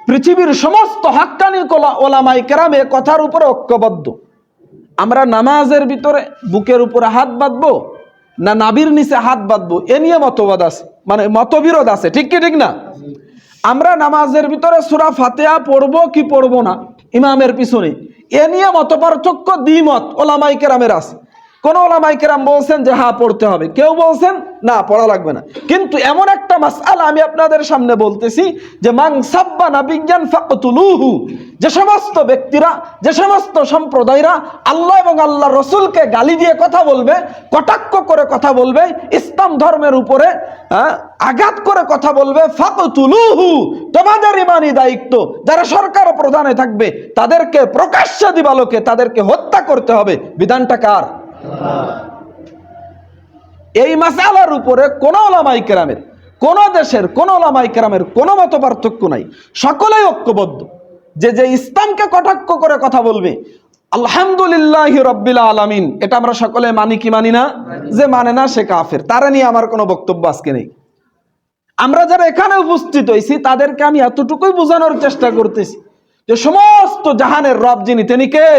পৃথিবীর সমস্ত হাক্কানি ওলামায়ে কেরাম এ কথার উপরে ঐক্যবদ্ধ। আমরা নামাজের ভিতরে বুকের উপরে হাত বাঁধবো না নাভির নিচে হাত বাঁধবো, এ নিয়ে মতবাদ আছে, মানে মতবিরোধ আছে, ঠিক কি ঠিক না? আমরা নামাজের ভিতরে সূরা ফাতিহা পড়বো কি পড়বো না ইমামের পিছনে, এ নিয়ে মতপার্থক্য দ্বিমত ওলামায়ে কেরামের আছে। কোন ওলামায়ে কেরাম বলছেন যে হ্যাঁ পড়তে হবে, কেউ বলছেন না পড়া লাগবে না। কিন্তু এমন একটা মাসআলা আমি আপনাদের সামনে বলতেছি যে মান সাব্বা নাবিয়্যান ফাকতুলুহু, যে সমস্ত ব্যক্তিরা, যে সমস্ত সম্প্রদায়রা আল্লাহ এবং আল্লাহর রাসূলকে গালি দিয়ে কথা বলবে, কটাক্ষ করে কথা বলবে, ইসলাম ধর্মের উপরে আঘাত করে কথা বলবে, ফাকতুলুহু, তোমাদের ইমানি দায়িত্ব, যারা সরকার প্রধানে থাকবে তাদেরকে প্রকাশ্যে দিবালোকে তাদেরকে হত্যা করতে হবে। বিধানটা কার? এই মাসআলার উপরে কোন ওলামায়ে কেরামের, কোন দেশের কোন ওলামায়ে কেরামের কোন মত পার্থক্য নাই, সকলেই ঐক্যবদ্ধ যে যে ইসলামকে কটাক্ষ করে কথা বলবে, আলহামদুলিল্লাহি রাব্বিল আলামিন, এটা আমরা সকলে মানি কি মানি না? যে মানে না সে কাফের। তারা নিয়ে আমার কোনো বক্তব্য আজকে নেই। আমরা যারা এখানে উপস্থিত হয়েছি তাদেরকে আমি এতটুকুই বোঝানোর চেষ্টা করতেছি যে সমস্ত জাহানের রব যিনি, তিনি কে?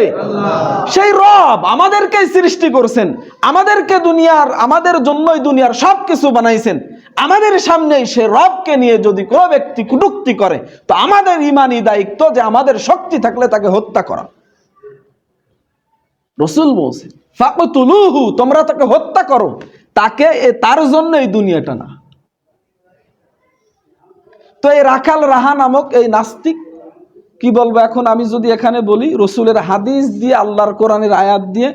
সেই রব আমাদেরকে সৃষ্টি করেছেন, আমাদেরকে দুনিয়ার, আমাদের জন্যই দুনিয়ার সবকিছু বানাইছেন। আমাদের সামনে সে রবকে নিয়ে যদি কোনো ব্যক্তি কটূক্তি করে তো আমাদের ইমানি দায়িত্ব যে আমাদের শক্তি থাকলে তাকে হত্যা করা। রাসূল বলেছেন ফাকতুলুহু, তোমরা তাকে হত্যা করো, তাকে তার জন্য এই দুনিয়াটা না। তো এই রাখাল রাহা নামক এই নাস্তিক, কি বলবো এখন আমি যদি এখানে বলি, রসুলের হাদিস দিয়ে আল্লাহর কোরআনের আয়াত দিয়ে,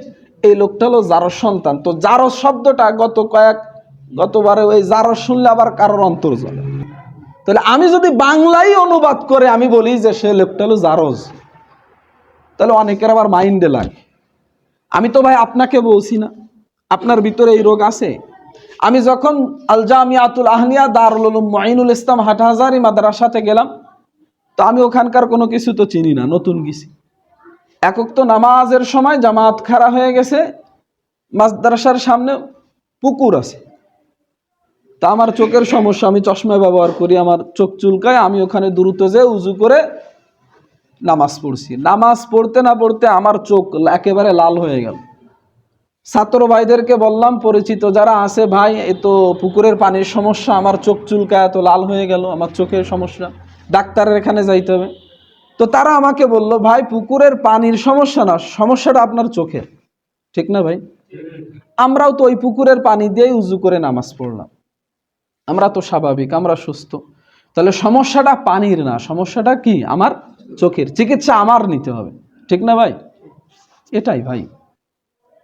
এই লোকটা হলো জারস সন্তান। তো জারস শব্দটা গতবারে ওই জারস শুনলে আবার কারোর অন্তর জ্বলে। তাহলে আমি যদি বাংলায় অনুবাদ করে আমি বলি যে সে লোকটা হলো জারজ, তাহলে অনেকের আবার মাইন্ডে লাগে। আমি তো ভাই আপনাকে বলছি না আপনার ভিতরে এই রোগ আছে। আমি যখন আল জামিয়াতুল আহলিয়া দারুল উলুম মুঈনুল ইসলাম হাটহাজারী মাদ্রাসাতে গেলাম, তো আমি ওখানকার কোনো কিছু তো চিনি না, নতুন গেছি। একক তো নামাজের সময় জামাত খাড়া হয়ে গেছে, মাদ্রাসার সামনে পুকুর আছে। তা আমার চোখের সমস্যা, আমি চশমা ব্যবহার করি, আমার চোখ চুলকায়। আমি ওখানে দ্রুত যে উজু করে নামাজ পড়ছি। নামাজ পড়তে না পড়তে আমার চোখ একেবারে লাল হয়ে গেল। ছাত্র ভাইদেরকে বললাম, পরিচিত যারা আছে, ভাই এ তো পুকুরের পানির সমস্যা, আমার চোখ চুলকায়, এত লাল হয়ে গেল, আমার চোখের সমস্যা, ডাক্তারের এখানে যাইতে হবে। তো তারা আমাকে বলল, ভাই পুকুরের পানির সমস্যা না, সমস্যাটা আপনার চোখের। ঠিক না ভাই? আমরাও তো ওই পুকুরের পানি দিয়েই উজু করে নামাজ পড়লাম, আমরা তো স্বাভাবিক, আমরা সুস্থ। তাহলে সমস্যাটা পানির না, সমস্যাটা কি? আমার চোখের। চিকিৎসা আমার নিতে হবে, ঠিক না ভাই? এটাই ভাই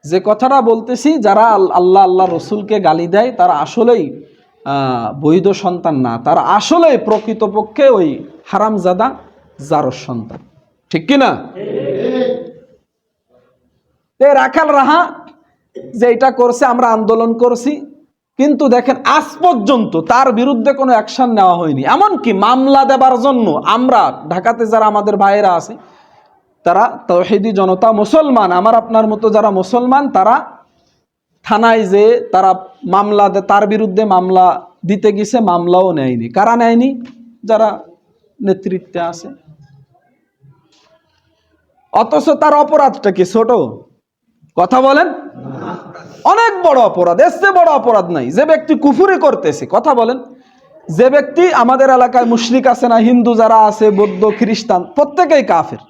যে কথাটা বলতেছি, যারা আল্লাহ আল্লাহ রসুলকে গালি দেয় তারা আসলেই বৈধ সন্তান না, তারা আসলে প্রকৃতপক্ষে ওই হারামজাদা জারস সন্তান, ঠিক কিনা? রাখাল রাহা যে এটা করছে, আমরা আন্দোলন করছি, কিন্তু দেখেন আজ পর্যন্ত তার বিরুদ্ধে কোনো অ্যাকশন নেওয়া হয়নি। এমনকি মামলা দেবার জন্য আমরা ঢাকাতে যারা আমাদের ভাইয়েরা আছে, তারা তাওহীদি জনতা, মুসলমান, আমার আপনার মতো যারা মুসলমান, তারা থানায় যে তারা মামলা তার বিরুদ্ধে মামলা দিতে গেছে, মামলাও নেয়নি। কারা নেয়নি? যারা নেতৃত্বে আছে। অথচ তার অপরাধটা কি ছোট? কথা বলেন, অনেক বড় অপরাধ, এর চেয়ে বড় অপরাধ নাই। যে ব্যক্তি কুফরি করতেছে, কথা বলেন, যে ব্যক্তি, আমাদের এলাকায় মুশরিক আছে না, হিন্দু যারা আছে, বৌদ্ধ, খ্রিস্টান, প্রত্যেকেই কাফের।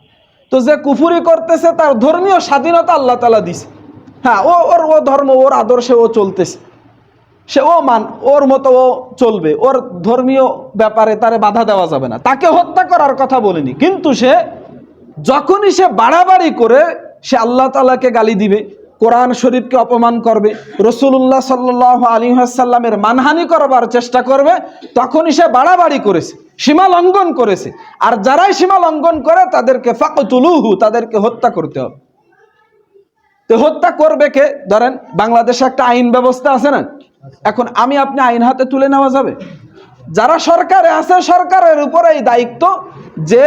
তো যে কুফরি করতেছে তার ধর্মীয় স্বাধীনতা আল্লাহ তাআলা দিছে। হ্যাঁ, ওর ধর্ম, ওর আদর্শে ও চলতেছে, সে ওর মতো ও চলবে, ওর ধর্মীয় ব্যাপারে তারে বাধা দেওয়া যাবে না, তাকে হত্যা করার কথা বলিনি। কিন্তু সে যখনই সে বাড়াবাড়ি করে, সে আল্লাহ তাআলাকে গালি দিবে, কোরআন শরীফকে অপমান করবে, রাসূলুল্লাহ সাল্লাল্লাহু আলাইহি ওয়াসাল্লামের মানহানি করবার চেষ্টা করবে, তখনই সে বাড়াবাড়ি করেছে, সীমা লঙ্ঘন করেছে। আর যারাই সীমা লঙ্ঘন করে তাদেরকে ফাকতুলুহু, তাদেরকে হত্যা করতে হবে। তো হত্যা করবে কে? ধরেন বাংলাদেশে একটা আইন ব্যবস্থা আছে না, এখন আমি আপনি আইন হাতে তুলে নেওয়া যাবে? যারা সরকারে আছে, সরকারের উপরে এই দায়িত্ব যে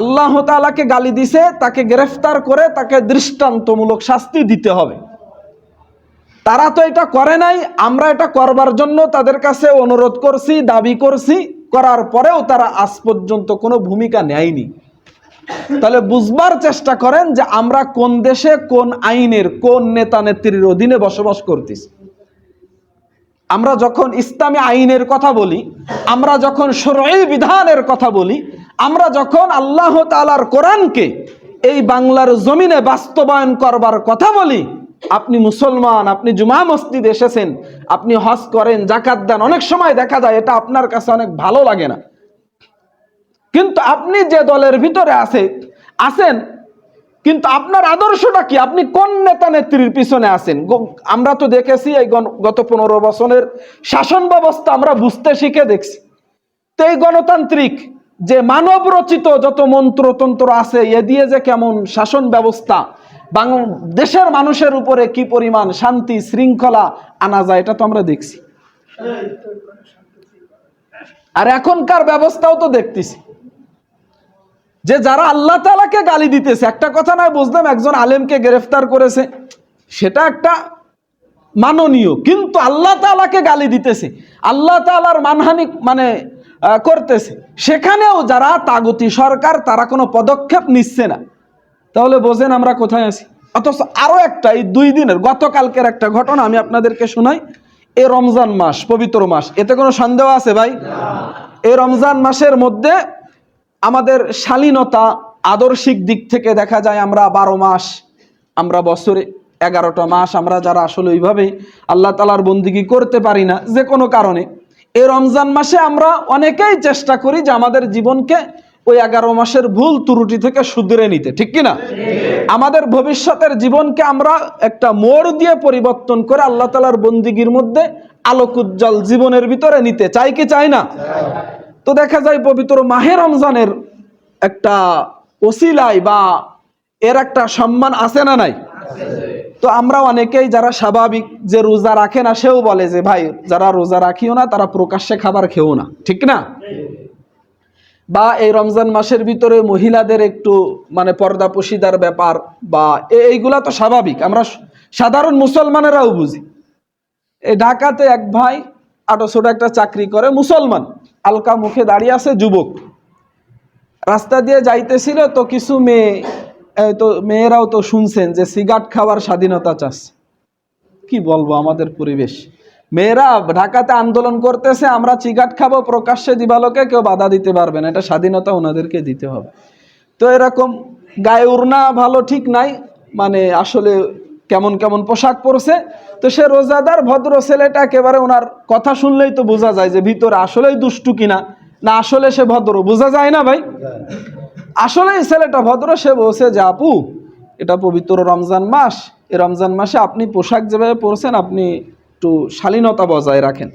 আল্লাহ তাআলাকে গালি দিছে তাকে গ্রেফতার করে তাকে দৃষ্টান্তমূলক শাস্তি দিতে হবে। তারা তো এটা করে নাই, আমরা এটা করবার জন্য তাদের কাছে অনুরোধ করছি, দাবি করছি, করার পরেও তারা আজ পর্যন্ত কোনো ভূমিকা নেয়নি। তাহলে বুঝবার চেষ্টা করেন যে আমরা কোন দেশে, কোন আইনের, কোন নেতা নেত্রীর অধীনে বসবাস করতেছি। আমরা যখন ইসলামী আইনের কথা বলি, আমরা যখন শরঈ বিধানের কথা বলি, আমরা যখন আল্লাহ তাআলার কোরআনকে এই বাংলার জমিনে বাস্তবায়ন করবার কথা বলি, আপনি মুসলমান, আপনি জুমা মসজিদে এসেছেন, আপনি হজ করেন, যাকাত দেন, অনেক সময় দেখা যায় এটা আপনার কাছে অনেক ভালো লাগে না, কিন্তু আপনি যে দলের ভিতরে আছেন, কিন্তু আপনার আদর্শটা কি? আপনি কোন নেতা নেত্রীর পিছনে আছেন? আমরা তো দেখেছি এই গত 15 বছরের শাসন ব্যবস্থা আমরা বুঝতে শিখে দেখছি। তো এই গণতান্ত্রিক যে মানব রচিত যত মন্ত্রতন্ত্র আছে, এ দিয়ে যে কেমন শাসন ব্যবস্থা দেশের মানুষের উপরে কি পরিমাণ শান্তি শৃঙ্খলা আনা যায়, এটা তো আমরা দেখছি। আর এখনকার ব্যবস্থাও তো দেখতেছি যে যারা আল্লাহ তাআলাকে গালি দিতেছে, একটা কথা নয় বুঝলাম একজন আলেমকে গ্রেফতার করেছে, সেটা একটা মাননীয়, কিন্তু আল্লাহ তাআলাকে গালি দিতেছে, আল্লাহ তাআলার মানহানি করতেছে, সেখানেও যারা তাগুতি সরকার তারা কোনো পদক্ষেপ নিচ্ছে না। তাহলে বোঝেন আমরা কোথায় আছি। অথচ আরো একটা, এই 2 দিনের গতকালকের একটা ঘটনা আমি আপনাদেরকে শোনাই। এই রমজান মাস, পবিত্র মাস, এতে কোনো সন্দেহ আছে ভাই? এই রমজান মাসের মধ্যে আমাদের শালীনতা আদর্শিক দিক থেকে দেখা যায় আমরা 12 মাস, আমরা বছরে 11টা মাস আমরা যারা আসলে ওইভাবে আল্লাহ তাআলার বন্দেগী করতে পারি না যে কোনো কারণে, এই রমজান মাসে আমরা অনেকেই চেষ্টা করি যে আমাদের জীবনকে ওই 11 মাসের ভুল ত্রুটি থেকে শুধরে নিতে, ঠিক কিনা? আমাদের ভবিষ্যতের জীবনকে আমরা একটা মোড় দিয়ে পরিবর্তন করে আল্লাহ তাআলার বন্দেগীর মধ্যে আলোক উজ্জ্বল জীবনের ভিতরে নিতে চাই কি চাই না? তো দেখা যায় পবিত্র মাহে রমজানের একটা ওসিলায় বা এর একটা সম্মান আছে না নাই? তো আমরা অনেকেই যারা স্বাভাবিক যে রোজা রাখে না, সেও বলে যে ভাই যারা রোজা রাখিও না তারা প্রকাশ্যে খাবার খেও না, ঠিক না? বা এই রমজান মাসের ভিতরে মহিলাদের একটু পর্দাপশিদার ব্যাপার বা এইগুলা তো স্বাভাবিক, আমরা সাধারণ মুসলমানেরাও বুঝি। এই ঢাকাতে এক ভাই ছোট একটা চাকরি করে, মুসলমান, আলকা মুখে দাঁড়িয়ে আছে, যুবক, রাস্তা দিয়ে যাইতেছিল, তো কিছু মেয়েরাও তো শুনছেন যে সিগারেট খাওয়ার স্বাধীনতা চাচ্ছে। কি বলবো, আমাদের পরিবেশ, মেয়েরা ঢাকাতে আন্দোলন করতেছে, আমরা সিগারেট খাবো, প্রকাশ্যে দিবালোকে কেউ বাধা দিতে পারবে না, এটা স্বাধীনতা ওনাদেরকে দিতে হবে। তো এরকম গায়ে উড়না ভালো ঠিক নাই, আসলে কেমন কেমন পোশাক পরছে। তো সে রোজাদার ভদ্র ছেলেটা, একেবারে ওনার কথা শুনলেই তো বোঝা যায় যে ভিতরে আসলেই দুষ্টু কিনা, না আসলে সে ভদ্র, বোঝা যায় না ভাই? আসলে এই ছেলেটা ভদ্র। সে বলছে যে আপু, এটা পবিত্র রমজান মাস, এই রমজান মাসে আপনি পোশাক যেভাবে পরছেন আপনি একটু শালীনতা বজায় রাখেন,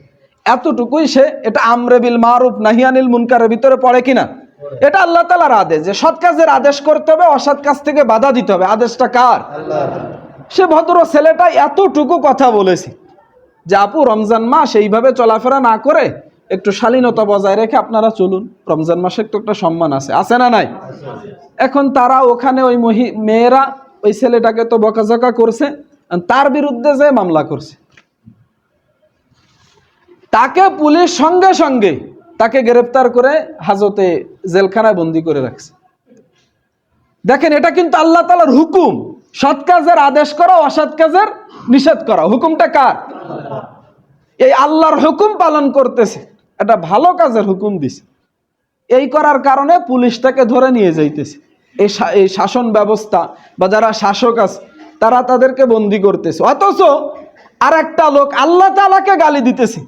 এতটুকুই। সে এটা আমরে বিল মারুফ নাহি আনিল মুনকারের ভিতরে পড়ে কিনা? এটা আল্লাহ তাআলার আদেশ যে সৎ কাজের আদেশ করতে হবে, অসৎ কাজ থেকে বাধা দিতে হবে। আদেশটা কার? সে ভদ্র ছেলেটা এতটুকু কথা বলেছে যে আপু, রমজান মাস এইভাবে চলাফেরা না করে একটু শালীনতা বজায় রেখে আপনারা চলুন, রমজান মাসের তো একটা সম্মান আছে না নাই? এখন তারা ওখানে ওই মেয়েরা ওই ছেলেটাকে তো বকাঝকা করছে, তার বিরুদ্ধে যে মামলা করছে, তাকে পুলিশ সঙ্গে সঙ্গে তাকে গ্রেফতার করে হাজতে জেলখানায় বন্দী করে রাখছে। দেখেন, এটা কিন্তু আল্লাহ তাআলার হুকুম, সৎ কাজের আদেশ করা, অসৎ কাজের নিষেধ করা। হুকুমটা কার? এই আল্লাহর হুকুম পালন করতেছে, এটা ভালো কাজের হুকুম দিছে, এই করার কারণে পুলিশ তাকে ধরে নিয়ে যাইতেছে। এই শাসন ব্যবস্থা বা যারা শাসক আছে তারা তাদেরকে বন্দী করতেছে। অথচ আর একটা লোক আল্লাহ তাআলাকে গালি দিতেছে,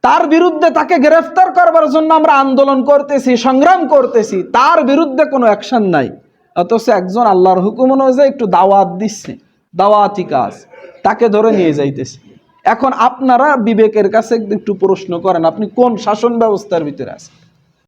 তার বিরুদ্ধে তাকে গ্রেফতার করবার জন্য আমরা আন্দোলন করতেছি, সংগ্রাম করতেছি, তার বিরুদ্ধে কোনো অ্যাকশন নাই। অথচ একজন আল্লাহর হুকুম অনুযায়ী একটু দাওয়াত দিচ্ছে, দাওয়াতি কাজ, তাকে ধরে নিয়ে যাইতেছে। এখন আপনারা বিবেকের কাছে একটু প্রশ্ন করেন, আপনি কোন শাসন ব্যবস্থার ভিতরে আছেন?